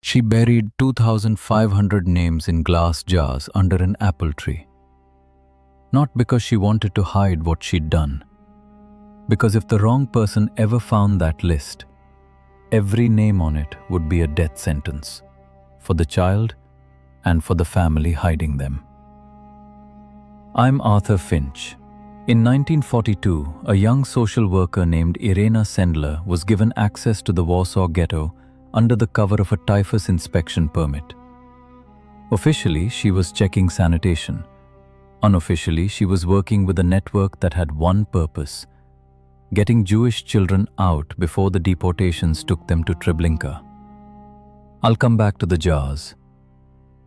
She buried 2,500 names in glass jars under an apple tree. Not because she wanted to hide what she'd done, because if the wrong person ever found that list, every name on it would be a death sentence for the child and for the family hiding them. I'm Arthur Finch. In 1942, a young social worker named Irena Sendler was given access to the Warsaw ghetto under the cover of a typhus inspection permit. Officially, she was checking sanitation. Unofficially, she was working with a network that had one purpose: getting Jewish children out before the deportations took them to Treblinka. I'll come back to the jars.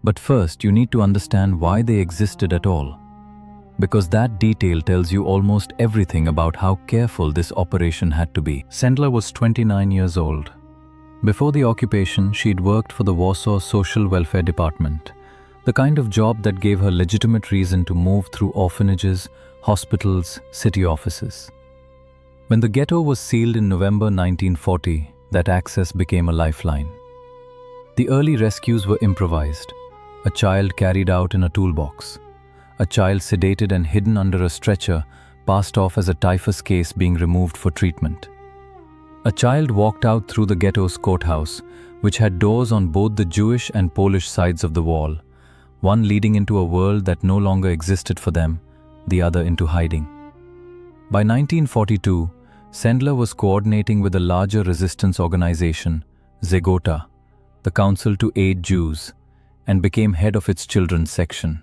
But first, you need to understand why they existed at all, because that detail tells you almost everything about how careful this operation had to be. Sendler was 29 years old. Before the occupation, she'd worked for the Warsaw Social Welfare Department, the kind of job that gave her legitimate reason to move through orphanages, hospitals, city offices. When the ghetto was sealed in November 1940, that access became a lifeline. The early rescues were improvised. A child carried out in a toolbox. A child sedated and hidden under a stretcher passed off as a typhus case being removed for treatment. A child walked out through the ghetto's courthouse, which had doors on both the Jewish and Polish sides of the wall, one leading into a world that no longer existed for them, the other into hiding. By 1942, Sendler was coordinating with a larger resistance organization, Zagota, the Council to Aid Jews, and became head of its children's section.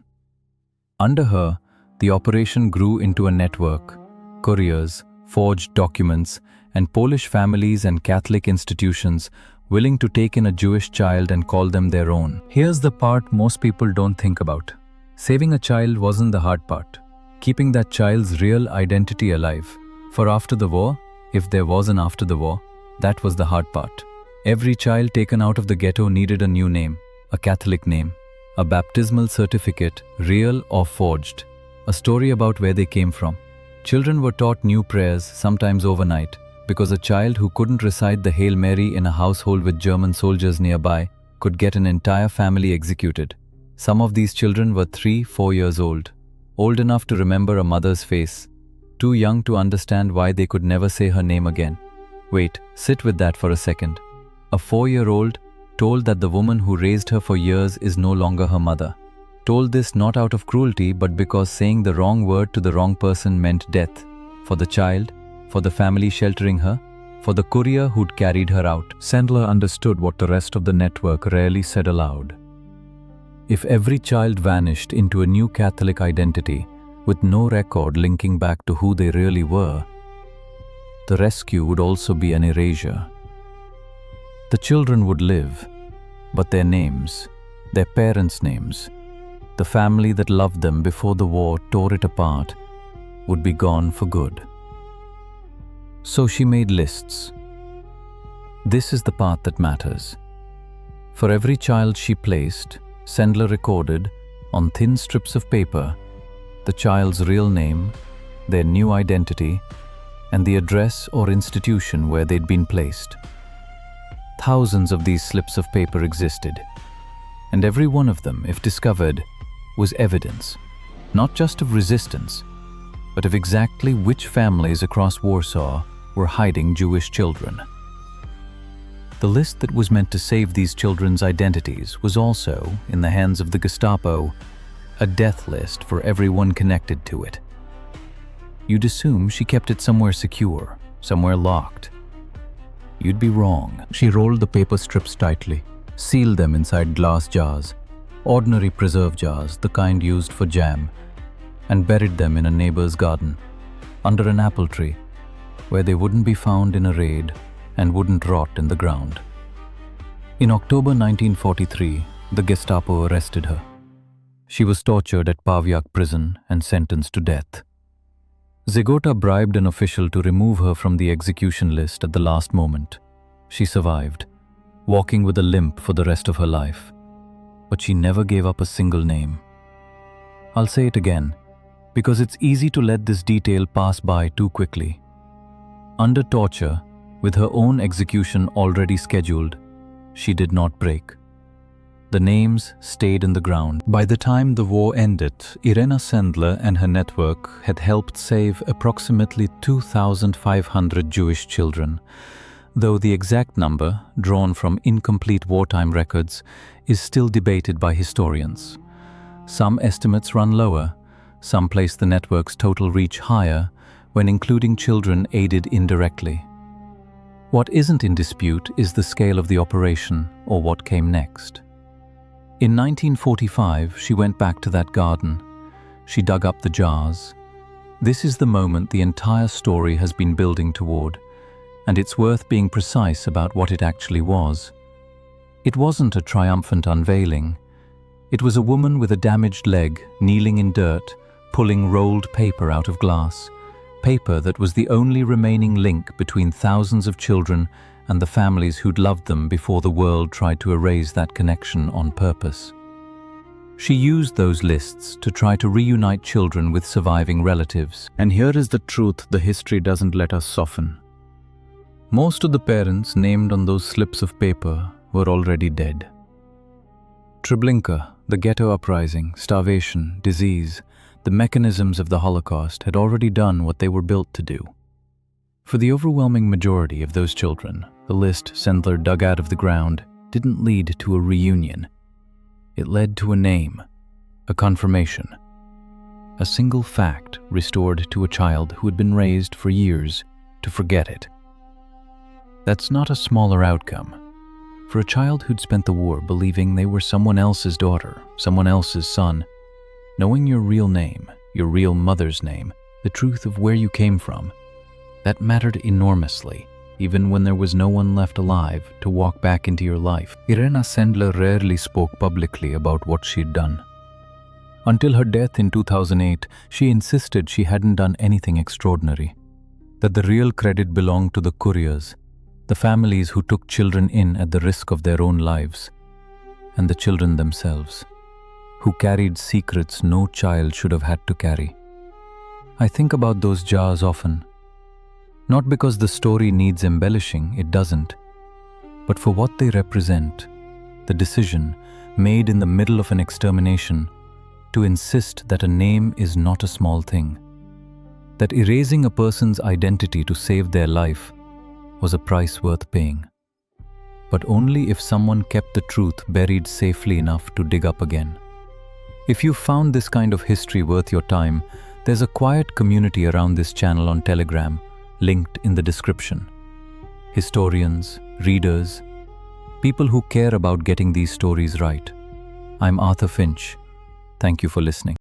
Under her, the operation grew into a network: couriers, forged documents, and Polish families and Catholic institutions willing to take in a Jewish child and call them their own. Here's the part most people don't think about. Saving a child wasn't the hard part. Keeping that child's real identity alive. For after the war, if there was an after the war, that was the hard part. Every child taken out of the ghetto needed a new name, a Catholic name, a baptismal certificate, real or forged, a story about where they came from. Children were taught new prayers, sometimes overnight, because a child who couldn't recite the Hail Mary in a household with German soldiers nearby could get an entire family executed. Some of these children were 3-4 years old enough to remember a mother's face, too young to understand why they could never say her name again. Wait, sit with that for a second. A 4-year-old told that the woman who raised her for years is no longer her mother. Told this not out of cruelty, but because saying the wrong word to the wrong person meant death. For the child, for the family sheltering her, for the courier who'd carried her out. Sendler understood what the rest of the network rarely said aloud. If every child vanished into a new Catholic identity, with no record linking back to who they really were, the rescue would also be an erasure. The children would live, but their names, their parents' names, the family that loved them before the war tore it apart, would be gone for good. So she made lists. This is the part that matters. For every child she placed, Sendler recorded, on thin strips of paper, the child's real name, their new identity, and the address or institution where they'd been placed. Thousands of these slips of paper existed, and every one of them, if discovered, was evidence, not just of resistance, but of exactly which families across Warsaw were hiding Jewish children. The list that was meant to save these children's identities was also, in the hands of the Gestapo, a death list for everyone connected to it. You'd assume she kept it somewhere secure, somewhere locked. You'd be wrong. She rolled the paper strips tightly, sealed them inside glass jars, ordinary preserve jars, the kind used for jam, and buried them in a neighbor's garden, under an apple tree, where they wouldn't be found in a raid and wouldn't rot in the ground. In October 1943, the Gestapo arrested her. She was tortured at Pawiak prison and sentenced to death. Zagota bribed an official to remove her from the execution list at the last moment. She survived, walking with a limp for the rest of her life. But she never gave up a single name. I'll say it again, because it's easy to let this detail pass by too quickly. Under torture, with her own execution already scheduled, she did not break. The names stayed in the ground. By the time the war ended, Irena Sendler and her network had helped save approximately 2,500 Jewish children, though the exact number, drawn from incomplete wartime records, is still debated by historians. Some estimates run lower, some place the network's total reach higher when including children aided indirectly. What isn't in dispute is the scale of the operation or what came next. In 1945, she went back to that garden. She dug up the jars. This is the moment the entire story has been building toward, and it's worth being precise about what it actually was. It wasn't a triumphant unveiling. It was a woman with a damaged leg, kneeling in dirt, pulling rolled paper out of glass, paper that was the only remaining link between thousands of children and the families who'd loved them before the world tried to erase that connection on purpose. She used those lists to try to reunite children with surviving relatives. And here is the truth the history doesn't let us soften. Most of the parents named on those slips of paper were already dead. Treblinka, the ghetto uprising, starvation, disease, the mechanisms of the Holocaust had already done what they were built to do. For the overwhelming majority of those children, the list Sendler dug out of the ground didn't lead to a reunion. It led to a name, a confirmation, a single fact restored to a child who had been raised for years to forget it. That's not a smaller outcome. For a child who'd spent the war believing they were someone else's daughter, someone else's son, knowing your real name, your real mother's name, the truth of where you came from, that mattered enormously, even when there was no one left alive to walk back into your life. Irena Sendler rarely spoke publicly about what she'd done. Until her death in 2008, she insisted she hadn't done anything extraordinary, that the real credit belonged to the couriers, the families who took children in at the risk of their own lives, and the children themselves, who carried secrets no child should have had to carry. I think about those jars often. Not because the story needs embellishing, it doesn't, but for what they represent, the decision, made in the middle of an extermination, to insist that a name is not a small thing, that erasing a person's identity to save their life was a price worth paying, but only if someone kept the truth buried safely enough to dig up again. If you found this kind of history worth your time, there's a quiet community around this channel on Telegram, linked in the description. Historians, readers, people who care about getting these stories right. I'm Arthur Finch. Thank you for listening.